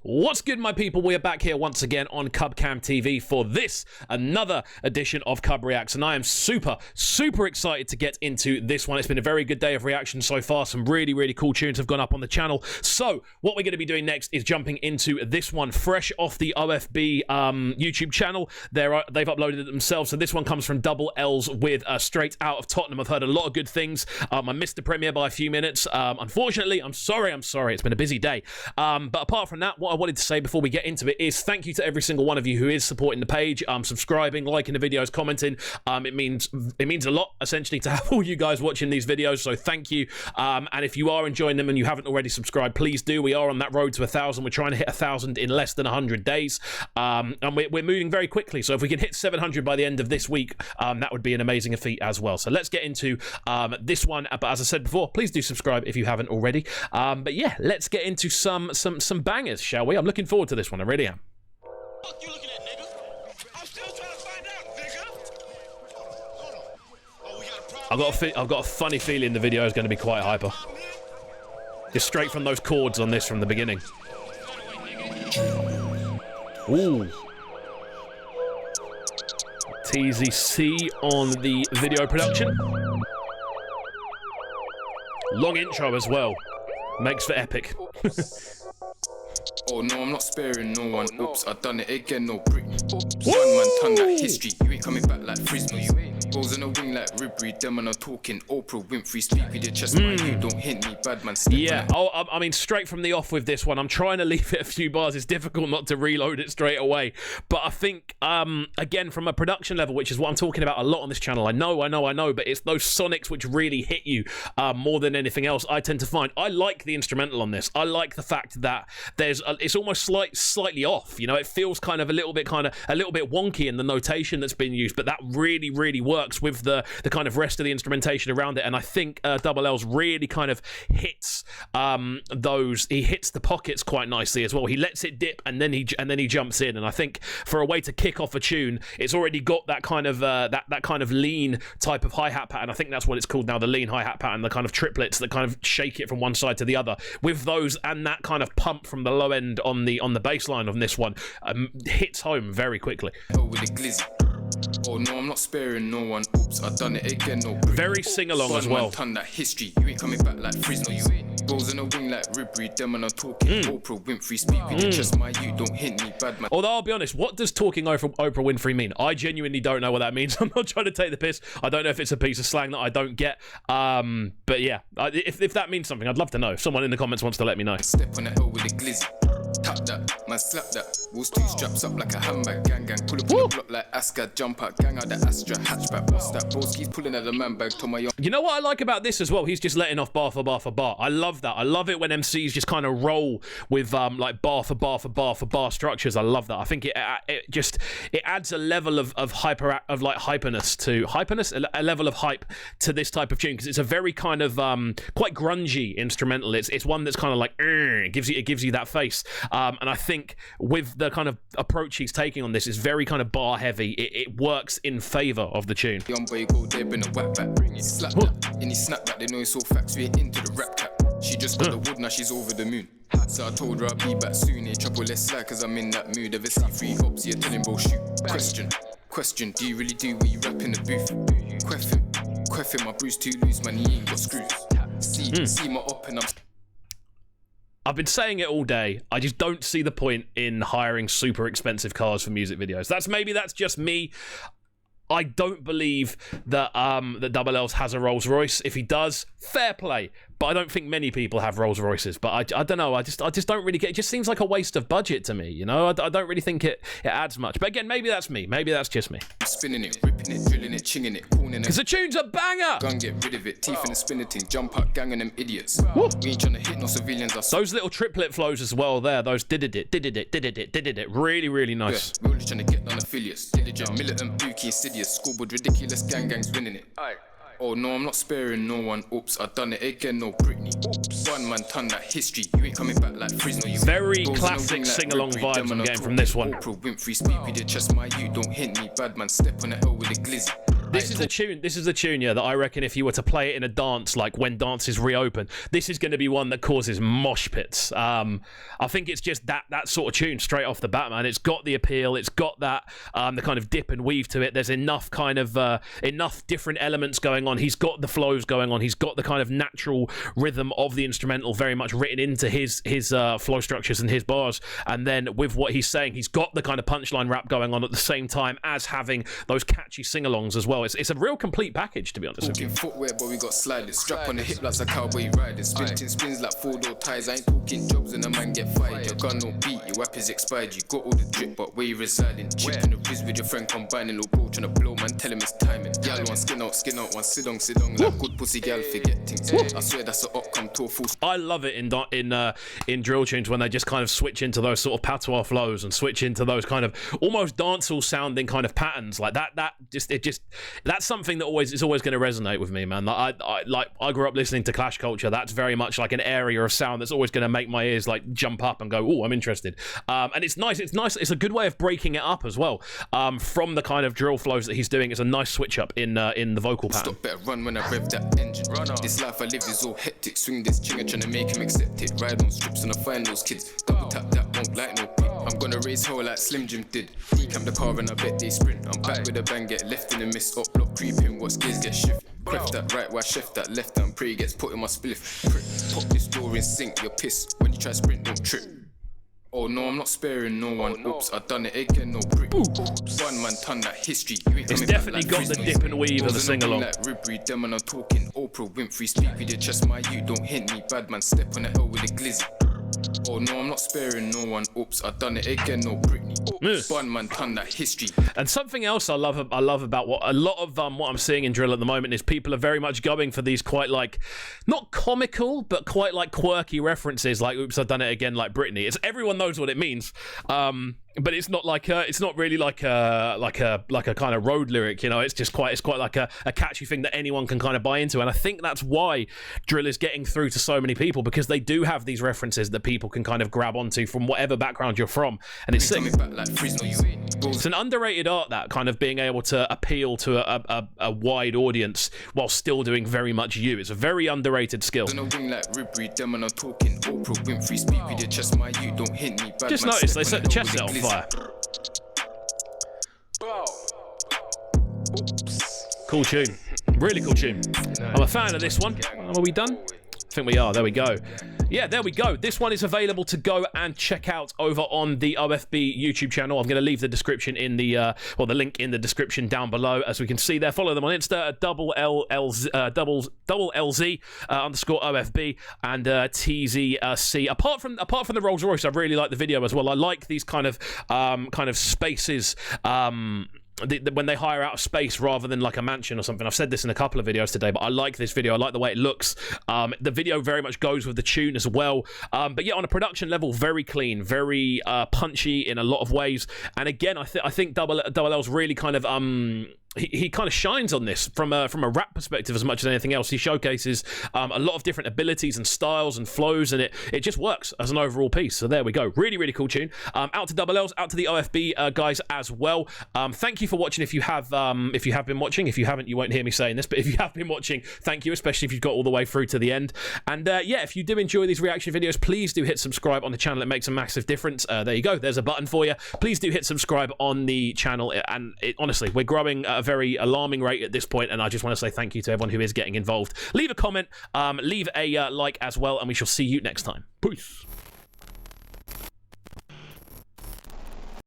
What's good, my people? We are back here once again on CubCamTV for another edition of CubReacts, and I am super excited to get into this one. It's been a very good day of reaction so far. Some really cool tunes have gone up on the channel. So what we're going to be doing next is jumping into this one fresh off the OFB YouTube channel. They've uploaded it themselves. So this one comes from Double L's with Straight Out of Tottenham. I've heard a lot of good things. I missed the premiere by a few minutes. Unfortunately, I'm sorry. It's been a busy day. But apart from that, what I wanted to say before we get into it is thank you to every single one of you who is supporting the page, subscribing, liking the videos, commenting. It means a lot, essentially, to have all you guys watching these videos, so thank you. And if you are enjoying them and you haven't already subscribed, please do. We are on that road to 1,000. We're trying to hit 1,000 in less than 100 days, and we're moving very quickly. So if we can hit 700 by the end of this week, that would be an amazing feat as well. So let's get into this one. But as I said before, please do subscribe if you haven't already. But yeah, let's get into some bangers, shall we? I'm looking forward to this one. I really am. Fuck you looking at, nigga? I'm still trying to find out, nigga. Hold on. Oh, we got a problem. I've got a funny feeling the video is going to be quite hyper. Just straight from those chords on this from the beginning. Ooh. TZC on the video production. Long intro as well. Makes for epic. Oh no, I'm not sparing no one. Oops, I done it again, no brick. Oops, one man ton that history. You ain't coming back like Frisbee. You ain't. Rolls in a wing like Ribbery. Them and I'm talking Oprah Winfrey. Speak with your chest, man. You don't hint me, bad man. Yeah, I mean, straight from the off with this one, I'm trying to leave it a few bars. It's difficult not to reload it straight away. But I think, again, from a production level, which is what I'm talking about a lot on this channel, I know, but it's those sonics which really hit you more than anything else, I tend to find. I like the instrumental on this. I like the fact that it's almost slightly off. You know, it feels kind of a little bit wonky in the notation that's been used, but that really works with the kind of rest of the instrumentation around it. And I think Double L's really kind of hits he hits the pockets quite nicely as well. He lets it dip and then he jumps in. And I think for a way to kick off a tune, it's already got that kind of that kind of lean type of hi-hat pattern. I think that's what it's called now, the lean hi-hat pattern, the kind of triplets that kind of shake it from one side to the other. With those and that kind of pump from the low end on the bass line on this one, hits home very quickly. Oh no, I'm not sparing no one. Oops, I done it again, no brick. Very sing-along as well. Ton that history. You ain't coming back like Frisbee. You ain't. Rolls in a wing like Ribbery. Them and I'm talking Oprah Winfrey. Speak with your chest, my you don't hint me, bad man. Although I'll be honest, what does talking over Oprah Winfrey mean? I genuinely don't know what that means. I'm not trying to take the piss. I don't know if it's a piece of slang that I don't get. But yeah, if that means something, I'd love to know. If someone in the comments wants to let me know. Step on the hill with a glizzy. Tap that, man slap that. Walls two straps up like a handbag. Gang pull up on the block like Ascad. Jump out, gang out the Astra hatchback. What's that? Broski's pulling at the man bag to my young. You know what I like about this as well? He's just letting off bar for bar for bar. I love that. I love it when MCs just kind of roll with like bar for bar for bar for bar structures. I love that. I think it adds a level of hyperness, a level of hype to this type of tune, because it's a very kind of quite grungy instrumental. It's one that's kind of like it gives you that face. And I think with the kind of approach he's taking on this, is very kind of bar heavy. It works in favor of the tune. Young boy go there, bring a whack back. He slap that, and he snap back. They know it's all facts. We ain't into the rap cap. She just got the wood, now she's over the moon. So I told her I'll be back soon. Ain't trouble, let's slide, cause I'm in that mood. Ever see free hops, yeah, tell him bro shoot. Question, do you really do what you rap in the booth? Queff him, my Bruce too loose, man, he ain't got screws. See my up and I've been saying it all day. I just don't see the point in hiring super expensive cars for music videos. That's just me. I don't believe that that Double L's has a Rolls Royce. If he does, fair play. But I don't think many people have Rolls Royces. But I don't know. I just don't really get it. It just seems like a waste of budget to me. You know, I don't really think it adds much. But again, maybe that's me. Maybe that's just me. Spinning it, ripping it, drilling it, chinging it, corning it. Because the tune's a banger. Gun, get rid of it. Teeth in the spinning thing. Jump up, gang on them idiots. We ain't trying to hit no civilians. Those little triplet flows as well there. Those did it. Really nice. We're only trying to get on affiliates. Diligent, militant, bookie, insidious. Schoolboard, ridiculous, gangs winning it. Oh no, I'm not sparing no one. Oops, I done it again, no Britney. One man ton that history. You ain't coming back like Frisbee. Very classic sing-along vibes I'm getting from this one. Oprah Winfrey, speak with your chest, my you don't hint me, bad man. Step on the hill with a glizzy. This is a tune. This is a tune, yeah, that I reckon if you were to play it in a dance, like when dances reopen, this is going to be one that causes mosh pits. I think it's just that sort of tune straight off the bat, man. It's got the appeal. It's got that the kind of dip and weave to it. There's enough kind of enough different elements going on. He's got the flows going on. He's got the kind of natural rhythm of the instrumental very much written into his flow structures and his bars. And then with what he's saying, he's got the kind of punchline rap going on at the same time as having those catchy sing-alongs as well. It's a real complete package, to be honest with you. Footwear, but we got sliders. Strap on the hip like a cowboy rider. Spins like 4-door ties. I ain't talking jobs and a man get fired. Your gun no beat, your app is expired. You got all the drip, but where you residing? Chip in the riz with your friend combining. Little bro tryna blow, man, tell him it's timing. Gal one skin out, one sit on. Like good pussy gal forget things. I swear that's a up come to a full. I love it in drill tunes when they just kind of switch into those sort of patois flows and switch into those kind of almost dancehall sounding kind of patterns like that. That's something that is always going to resonate with me, man. I grew up listening to Clash culture. That's very much like an area of sound that's always going to make my ears like jump up and go, oh, I'm interested. And it's nice. It's a good way of breaking it up as well. From the kind of drill flows that he's doing, it's a nice switch up in the vocal pattern. Stop, better run when I rev that engine. This life I live is all hectic. Swing this chinga trying to make him accept it. Ride on strips and I find those kids. Double tap that won't like no pit. I'm gonna raise hell like Slim Jim did. Decamp the car and I bet they sprint. I'm back with a bang, get left in the mist. Up block creeping, what skills get shift. Cref that right, why chef that left and pray gets put in my spliff. Pop this door in sync, you're pissed. When you try sprint, don't trip. Oh no, I'm not sparing no one. Oops, I done it again, no brick. One man ton that history. It's definitely got the dip and weave of the sing-along. Like Ribbery, them and I'm talking Oprah Winfrey. Speak with your chest, my you don't hit me. Bad man, step on the L with a glizzy. Oh no, I'm not sparing no one. Oops, I done it again, no Britney. One man ton that history. And something else I love about what a lot of what I'm seeing in drill at the moment is people are very much going for these quite like not comical but quite like quirky references like oops, I've done it again like Britney. Everyone knows what it means. But it's not like it's not really like a kind of road lyric, you know. It's quite like a catchy thing that anyone can kind of buy into, and I think that's why drill is getting through to so many people, because they do have these references that people can kind of grab onto from whatever background you're from, and it's sick. It's an underrated art, that kind of being able to appeal to a wide audience while still doing very much you. It's a very underrated skill. Just notice they set the chest set on fire. Cool tune, really cool tune. I'm a fan of this one. Are we done? I think we are. There we go. Yeah, there we go. This one is available to go and check out over on the OFB YouTube channel. I'm going to leave the description in the link in the description down below, as we can see there. Follow them on Insta at double LZ underscore OFB and TZC. Apart from the Rolls Royce, I really like the video as well. I like these kind of spaces. When they hire out a space rather than like a mansion or something. I've said this in a couple of videos today, but I like this video. I like the way it looks. The video very much goes with the tune as well. But yeah, on a production level, very clean, very punchy in a lot of ways. And again, I think Double L's really kind of he kind of shines on this from a rap perspective as much as anything else. He showcases a lot of different abilities and styles and flows, and it just works as an overall piece. So there we go. Really, really cool tune. Out to Double L's, out to the OFB guys as well. Thank you for watching. If you have been watching, if you haven't, you won't hear me saying this, but if you have been watching, thank you, especially if you've got all the way through to the end. And yeah, if you do enjoy these reaction videos, please do hit subscribe on the channel. It makes a massive difference. There you go. There's a button for you. Please do hit subscribe on the channel. And honestly, we're growing at a very alarming rate at this point, and I just want to say thank you to everyone who is getting involved. Leave a comment, leave a like as well, and we shall see you next time. Peace.